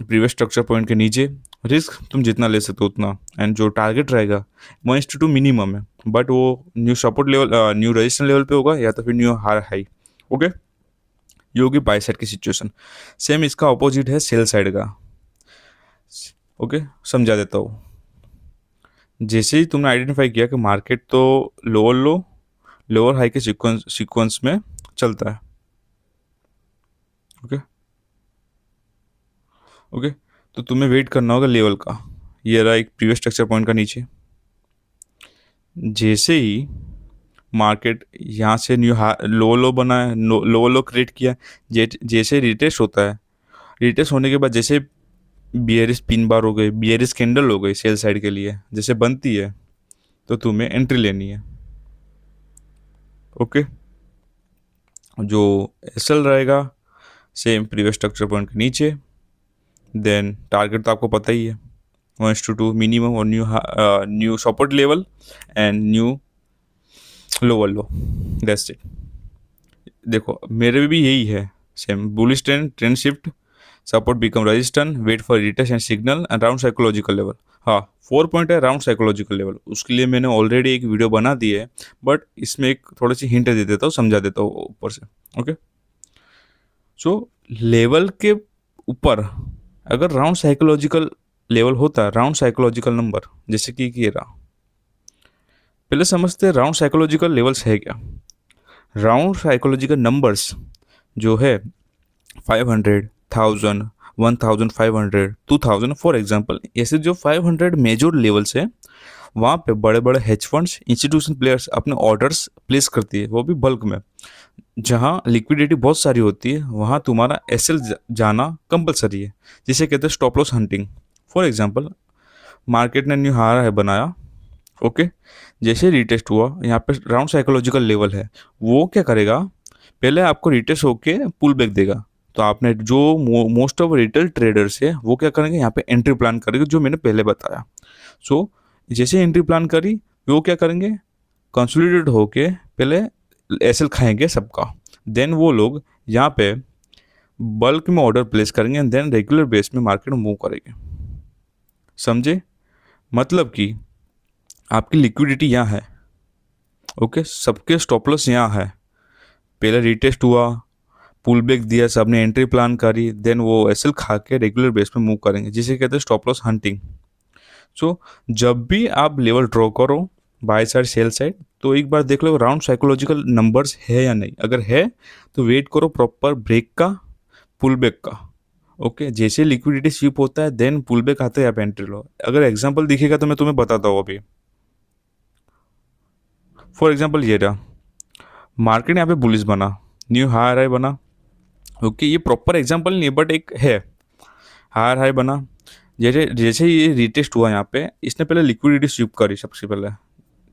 Previous structure point के नीचे। Risk तुम जितना ले सकते हो उतना, एंड जो टारगेट रहेगा 1:2 मिनिमम है, बट वो new support level, new resistance level पे होगा या तो फिर न्यू हाई हाई। ओके, ये होगी बाय साइड की सिचुएशन। सेम इसका ऑपोजिट है सेल साइड का। ओके, समझा देता हूँ। जैसे ही तुमने आइडेंटिफाई किया कि मार्केट तो लोअर लो लोअर हाई के सीक्वेंस में चलता है। ओके ओके, तो तुम्हें वेट करना होगा लेवल का। ये रहा एक प्रीवियस स्ट्रक्चर पॉइंट का नीचे। जैसे ही मार्केट यहाँ से न्यू लो लो बना है, लो लो क्रिएट किया, जैसे रिटेस्ट होता है, रिटेस्ट होने के बाद जैसे बियरिश पिन बार हो गई, बियरिश कैंडल हो गई सेल साइड के लिए जैसे बनती है, तो तुम्हें एंट्री लेनी है। ओके, जो एसएल रहेगा सेम प्रीवियस स्ट्रक्चर पॉइंट के नीचे। देन टारगेट तो आपको पता ही है 1:2 मिनिमम, और new support level and new lower low. That's it. देखो मेरे में भी यही है same, bullish trend shift, support become resistant, wait for retest and signal and round psychological level. हाँ, 4 पॉइंट है राउंड साइकोलॉजिकल लेवल, उसके लिए मैंने ऑलरेडी एक वीडियो बना दी है, बट इसमें एक थोड़ी सी हिंट दे देता हूँ, समझा देता हूँ ऊपर से। ओके, सो लेवल के ऊपर अगर राउंड साइकोलॉजिकल लेवल होता है, राउंड साइकोलॉजिकल नंबर, जैसे कि ये रहा। पहले समझते हैं राउंड साइकोलॉजिकल लेवल्स है क्या। राउंड साइकोलॉजिकल नंबर्स जो है 500, 1000, 1500, 2000 फॉर एग्जाम्पल, ऐसे जो 500 मेजर लेवल्स है, वहाँ पे बड़े बड़े हेज फंड्स, इंस्टीट्यूशन प्लेयर्स अपने ऑर्डर्स प्लेस करती है, वो भी बल्क में। जहाँ लिक्विडिटी बहुत सारी होती है वहाँ तुम्हारा एसएल जाना कंपलसरी है, जिसे कहते हैं stop loss hunting. For example, market ने न्यू हाई है बनाया। ओके, जैसे रिटेस्ट हुआ, यहाँ पे राउंड साइकोलॉजिकल लेवल है, वो क्या करेगा, पहले आपको रिटेस्ट होके पुल बैक देगा। तो आपने जो मोस्ट ऑफ रिटेल ट्रेडर्स है वो क्या करेंगे, यहाँ पे एंट्री प्लान करेंगे, जो मैंने पहले बताया। सो जैसे एंट्री प्लान करी, वो क्या करेंगे, कंसोलिडेट होके पहले एसएल खाएंगे सबका। देन वो लोग यहाँ पे बल्क में ऑर्डर प्लेस करेंगे एंड देन रेगुलर बेस में मार्केट मूव करेंगे। समझे, मतलब कि आपकी लिक्विडिटी यहाँ है। ओके, सबके स्टॉप लॉस यहाँ है। पहले रिटेस्ट हुआ, पुल बैक दिया, सबने एंट्री प्लान करी, देन वो एसएल खा के रेगुलर बेस पे मूव करेंगे, जिसे कहते हैं स्टॉप लॉस हंटिंग। सो जब भी आप लेवल ड्रॉ करो, बाय साइड सेल साइड, तो एक बार देख लो राउंड साइकोलॉजिकल नंबर्स है या नहीं। अगर है तो वेट करो प्रॉपर ब्रेक का, पुल बैक का। ओके, जैसे लिक्विडिटी स्वीप होता है देन पुल बैक आता है, आप एंट्री लो। अगर एग्जांपल दिखेगा तो मैं तुम्हें बताता हूँ अभी। फॉर एग्जांपल ये रहा, मार्केट यहाँ पे बुलिश बना, न्यू हायर हाई बना। ओके, ये प्रॉपर एग्जांपल नहीं है बट एक है, हायर हाई बना। जैसे जैसे ये रिटेस्ट हुआ, यहाँ पे इसने पहले लिक्विडिटी स्वीप करी सबसे पहले।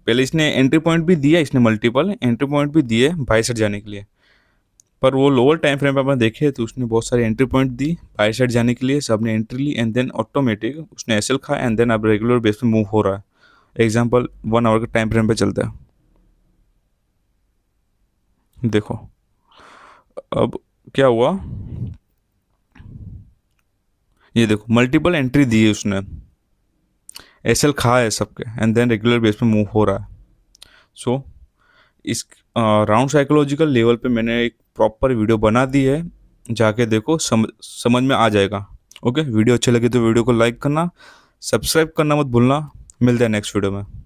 पहले इसने एंट्री पॉइंट भी दिया, इसने मल्टीपल एंट्री पॉइंट भी दिए बाई साइड जाने के लिए, पर वो लोअर टाइम फ्रेम पे अपन देखे तो उसने बहुत सारे एंट्री पॉइंट दी बाई साइड जाने के लिए, सबने एंट्री ली एंड देन ऑटोमेटिक उसने एसएल खा एंड देन अब रेगुलर बेस पे मूव हो रहा है। एग्जाम्पल 1 आवर के टाइम फ्रेम पे चलता है। देखो अब क्या हुआ, ये देखो मल्टीपल एंट्री दी है उसने, एसएल खा है सबके एंड देन रेगुलर बेस पे मूव हो रहा है। सो इस राउंड साइकोलॉजिकल लेवल पे मैंने एक प्रॉपर वीडियो बना दी है, जाके देखो, समझ में आ जाएगा। ओके, वीडियो अच्छे लगे तो वीडियो को लाइक करना, सब्सक्राइब करना मत भूलना। मिलते हैं नेक्स्ट वीडियो में।